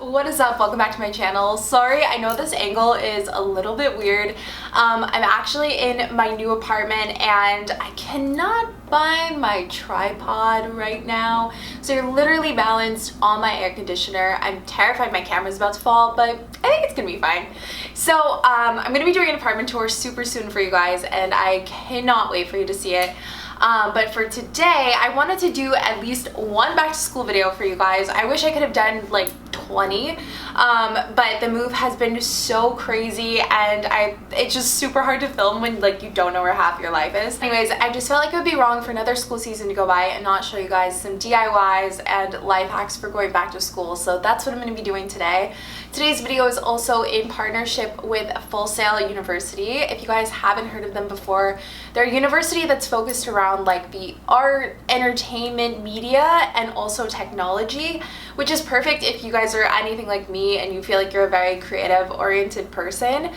What is up? Welcome back to my channel. Sorry, I know this angle is a little bit weird. I'm actually in my new apartment and I cannot find my tripod right now. So you're literally balanced on my air conditioner. I'm terrified my camera's about to fall, but I think it's gonna be fine. So I'm gonna be doing an apartment tour super soon for you guys and I cannot wait for you to see it. But for today, I wanted to do at least one back to school video for you guys. I wish I could have done like 20, but the move has been so crazy and it's just super hard to film when like you don't know where half your life is. Anyways, I just felt like it would be wrong for another school season to go by and not show you guys some DIYs and life hacks for going back to school. So that's what I'm going to be doing today. Today's video is also in partnership with Full Sail University. If you guys haven't heard of them before, they're a university that's focused around like the art, entertainment, media, and also technology, which is perfect if you guys are anything like me and you feel like you're a very creative oriented person.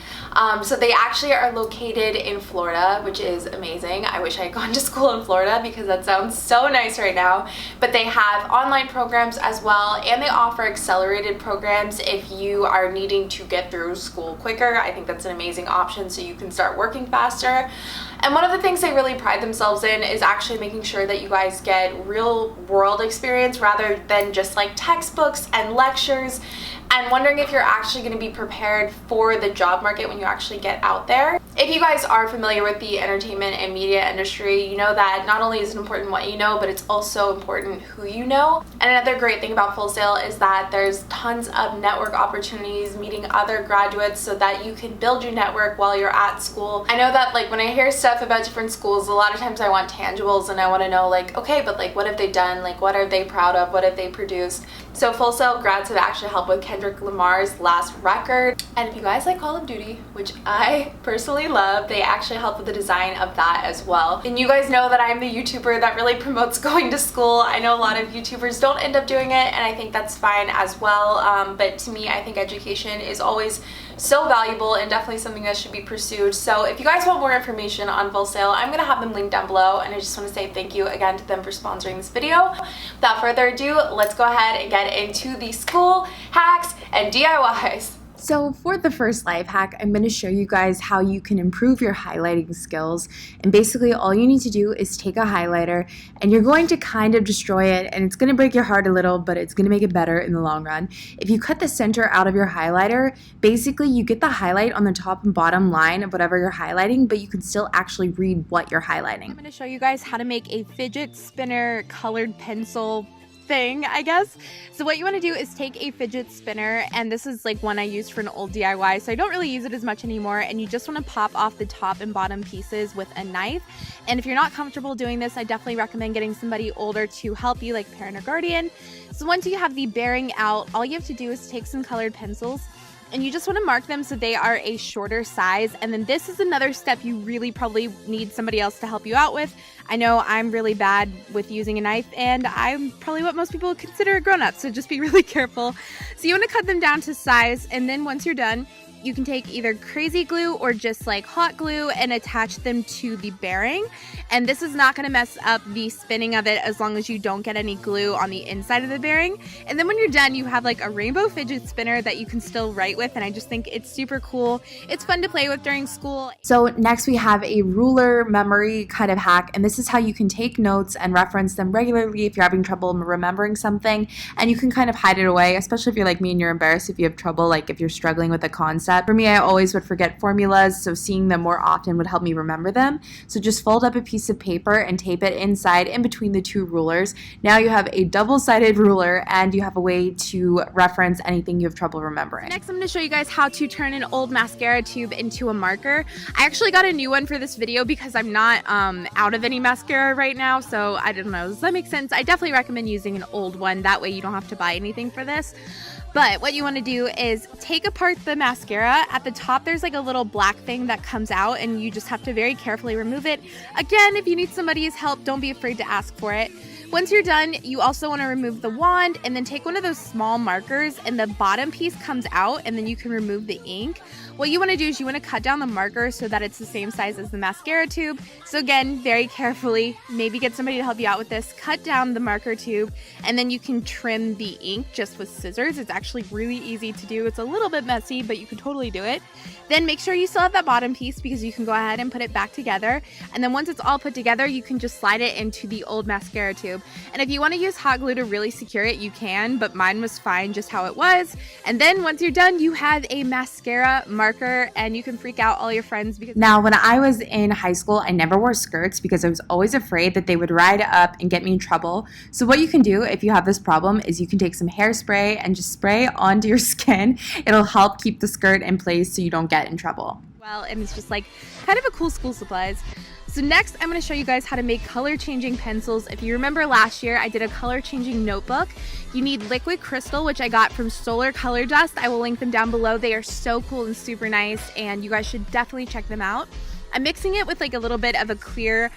So they actually are located in Florida, which is amazing. I wish I had gone to school in Florida because that sounds so nice right now. But they have online programs as well, and they offer accelerated programs if you are needing to get through school quicker. I think that's an amazing option so you can start working faster. And one of the things they really pride themselves in is actually making sure that you guys get real world experience rather than just like textbooks and lectures, and wondering if you're actually going to be prepared for the job market when you actually get out there. If you guys are familiar with the entertainment and media industry, you know that not only is it important what you know, but it's also important who you know. And another great thing about Full Sail is that there's tons of network opportunities, meeting other graduates so that you can build your network while you're at school. I know that like when I hear stuff about different schools, a lot of times I want tangibles and I want to know like, okay, but like what have they done? Like what are they proud of? What have they produced? So Full Sail grads have actually helped with Kendrick Lamar's last record. And if you guys like Call of Duty, which I personally love, they actually helped with the design of that as well. And you guys know that I'm the YouTuber that really promotes going to school. I know a lot of YouTubers don't end up doing it, and I think that's fine as well. But to me, I think education is always so valuable and definitely something that should be pursued. So if you guys want more information on Full Sail, I'm gonna have them linked down below, and I just want to say thank you again to them for sponsoring this video. Without further ado, let's go ahead and get into the school hacks and DIYs. So for the first life hack, I'm going to show you guys how you can improve your highlighting skills. And basically all you need to do is take a highlighter and you're going to kind of destroy it, and it's going to break your heart a little, but it's going to make it better in the long run. If you cut the center out of your highlighter, basically you get the highlight on the top and bottom line of whatever you're highlighting, but you can still actually read what you're highlighting. I'm going to show you guys how to make a fidget spinner colored pencil thing, I guess. So what you want to do is take a fidget spinner, and this is like one I used for an old DIY, so I don't really use it as much anymore, and you just want to pop off the top and bottom pieces with a knife. And if you're not comfortable doing this, I definitely recommend getting somebody older to help you, like parent or guardian. So once you have the bearing out, all you have to do is take some colored pencils and you just want to mark them so they are a shorter size. And then this is another step you really probably need somebody else to help you out with. I know I'm really bad with using a knife, and I'm probably what most people would consider a grown-up, so just be really careful. So you want to cut them down to size, and then once you're done, you can take either crazy glue or just like hot glue and attach them to the bearing. And this is not going to mess up the spinning of it as long as you don't get any glue on the inside of the bearing. And then when you're done, you have like a rainbow fidget spinner that you can still write with, and I just think it's super cool. It's fun to play with during school. So next we have a ruler memory kind of hack, and this is how you can take notes and reference them regularly if you're having trouble remembering something, and you can kind of hide it away, especially if you're like me and you're embarrassed if you have trouble, like if you're struggling with a concept. For me, I always would forget formulas, so seeing them more often would help me remember them. So just fold up a piece of paper and tape it inside in between the two rulers. Now you have a double-sided ruler and you have a way to reference anything you have trouble remembering. Next, I'm going to show you guys how to turn an old mascara tube into a marker. I actually got a new one for this video because I'm not out of any mascara right now, so I don't know. Does that make sense? I definitely recommend using an old one. That way you don't have to buy anything for this. But what you want to do is take apart the mascara. At the top, there's like a little black thing that comes out, and you just have to very carefully remove it. Again, if you need somebody's help, don't be afraid to ask for it. Once you're done, you also want to remove the wand and then take one of those small markers and the bottom piece comes out and then you can remove the ink. What you want to do is you want to cut down the marker so that it's the same size as the mascara tube. So again, very carefully, maybe get somebody to help you out with this. Cut down the marker tube and then you can trim the ink just with scissors. It's actually really easy to do. It's a little bit messy, but you can totally do it. Then make sure you still have that bottom piece because you can go ahead and put it back together. And then once it's all put together, you can just slide it into the old mascara tube. And if you want to use hot glue to really secure it, you can, but mine was fine just how it was. And then once you're done, you have a mascara marker and you can freak out all your friends. Because now, when I was in high school, I never wore skirts because I was always afraid that they would ride up and get me in trouble. So what you can do if you have this problem is you can take some hairspray and just spray onto your skin. It'll help keep the skirt in place so you don't get in trouble. Well, and it's just like kind of a cool school supplies. So next, I'm going to show you guys how to make color changing pencils. If you remember last year, I did a color changing notebook. You need liquid crystal, which I got from Solar Color Dust. I will link them down below. They are so cool and super nice, and you guys should definitely check them out. I'm mixing it with like a little bit of a clear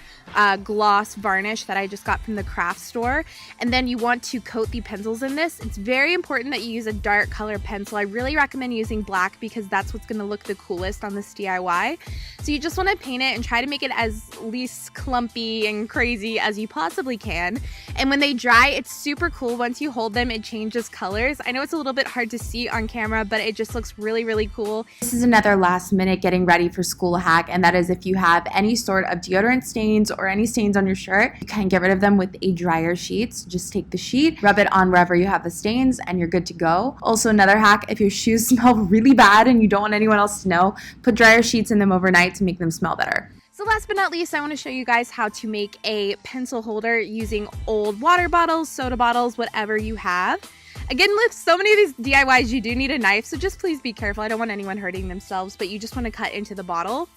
gloss varnish that I just got from the craft store. And then you want to coat the pencils in this. It's very important that you use a dark color pencil. I really recommend using black because that's what's going to look the coolest on this DIY. So you just want to paint it and try to make it as least clumpy and crazy as you possibly can. And when they dry, it's super cool. Once you hold them, it changes colors. I know it's a little bit hard to see on camera, but it just looks really, really cool. This is another last minute getting ready for school hack, and that is if you have any sort of deodorant stains or any stains on your shirt, you can get rid of them with a dryer sheet. So just take the sheet, rub it on wherever you have the stains, and you're good to go. Also, another hack, if your shoes smell really bad and you don't want anyone else to know, put dryer sheets in them overnight to make them smell better. So last but not least, I want to show you guys how to make a pencil holder using old water bottles, soda bottles, whatever you have. Again, with so many of these DIYs, you do need a knife, so just please be careful. I don't want anyone hurting themselves, but you just want to cut into the bottle.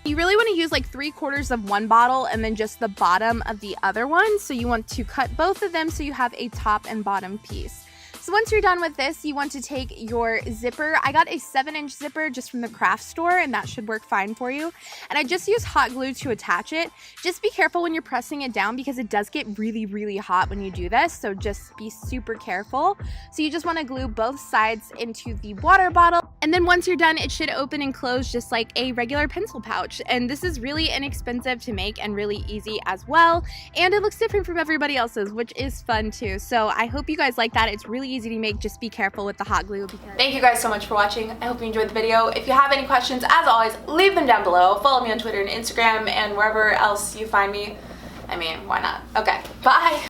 You really want to use like 3/4 of one bottle and then just the bottom of the other one. So you want to cut both of them so you have a top and bottom piece. So once you're done with this, you want to take your zipper. I got a 7-inch zipper just from the craft store, and that should work fine for you. And I just use hot glue to attach it. Just be careful when you're pressing it down because it does get really, really hot when you do this. So just be super careful. So you just want to glue both sides into the water bottle. And then once you're done, it should open and close just like a regular pencil pouch. And this is really inexpensive to make and really easy as well. And it looks different from everybody else's, which is fun too. So I hope you guys like that. It's really easy to make. Just be careful with the hot glue. Thank you guys so much for watching. I hope you enjoyed the video. If you have any questions, as always, leave them down below. Follow me on Twitter and Instagram and wherever else you find me. I mean, why not? Okay, bye.